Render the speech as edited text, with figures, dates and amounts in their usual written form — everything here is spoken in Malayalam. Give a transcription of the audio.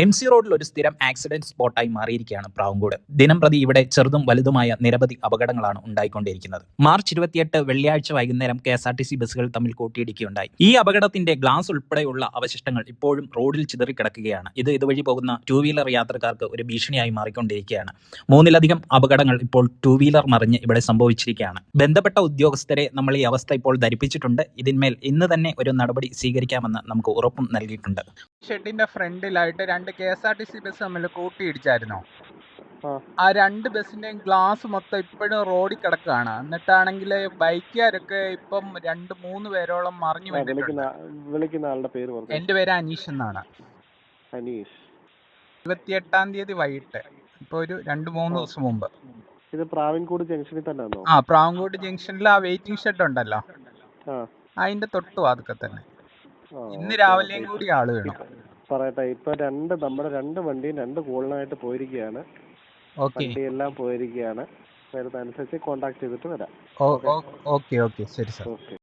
MC റോഡിൽ ഒരു സ്ഥിരം ആക്സിഡന്റ് സ്പോട്ടായി മാറിയിരിക്കുകയാണ് പ്രാവുംകൂട്. ദിനംപ്രതി ഇവിടെ ചെറുതും വലുതുമായ നിരവധി അപകടങ്ങളാണ് ഉണ്ടായിക്കൊണ്ടിരിക്കുന്നത്. മാർച്ച് 28 വെള്ളിയാഴ്ച വൈകുന്നേരം KSRTC ബസ്സുകൾ തമ്മിൽ കൂട്ടിയിടിക്കുകയുണ്ടായി. ഈ അപകടത്തിന്റെ ഗ്ലാസ് ഉൾപ്പെടെയുള്ള അവശിഷ്ടങ്ങൾ ഇപ്പോഴും റോഡിൽ ചിതറിക്കിടക്കുകയാണ്. ഇത് ഇതുവഴി പോകുന്ന 2 വീലർ യാത്രക്കാർക്ക് ഒരു ഭീഷണിയായി മാറിക്കൊണ്ടിരിക്കുകയാണ്. 3-ലധികം അപകടങ്ങൾ ഇപ്പോൾ 2 വീലർ മറിഞ്ഞ് ഇവിടെ സംഭവിച്ചിരിക്കുകയാണ്. ബന്ധപ്പെട്ട ഉദ്യോഗസ്ഥരെ നമ്മൾ ഈ അവസ്ഥ ഇപ്പോൾ ധരിപ്പിച്ചിട്ടുണ്ട്. ഇതിന്മേൽ ഇന്ന് തന്നെ ഒരു നടപടി സ്വീകരിക്കാമെന്ന് നമുക്ക് ഉറപ്പും നൽകിയിട്ടുണ്ട്. ഷെഡിന്റെ ഫ്രണ്ടിലായിട്ട് 2 KSRTC ബസ് തമ്മിൽ കൂട്ടിയിടിച്ചായിരുന്നോ? ആ. ആ 2 ബസ്സിന്റെയും ഗ്ലാസ് മൊത്തം ഇപ്പോഴും റോഡിൽ കിടക്കുകയാണ്. എന്നിട്ടാണെങ്കിൽ ബൈക്കുകാരൊക്കെ ഇപ്പം 2-3 പേരോളം മറിഞ്ഞു വീണിട്ടുണ്ട്. വിളിക്കുന്ന ആളുടെ പേര് പറഞ്ഞു. എൻ്റെ പേര് അനീഷ് എന്നാണ്. അനീഷ്. 28-ാം തീയതി വൈകിട്ട്, ഇപ്പോൾ ഒരു 2-3 ദിവസം മുമ്പ്. ഇത് പ്രാവിൻകൂട് ജംഗ്ഷനിൽ തന്നെയാണോ? ആ, പ്രാവുംകൂട് ജംഗ്ഷനിൽ ആ വെയിറ്റിംഗ് ഷെഡ് ഉണ്ടല്ലോ, ആ. അതിന്റെ തൊട്ട് വാതുക്കെ തന്നെ. ആ, ഇന്ന് ഓക്കേ. രാവിലെയും കൂടി ആള് വേണം. പറയട്ടെ, ഇപ്പൊ നമ്മുടെ 2 വണ്ടിയും 2 കോളിനായിട്ട് പോയിരിക്കുകയാണ്. ഓക്കെ വണ്ടിയെല്ലാം പോയിരിക്കുകയാണ്. വരുന്നതനുസരിച്ച് കോണ്ടാക്ട് ചെയ്തിട്ട് വരാം. ഓക്കെ ശരി സാർ. ഓക്കെ.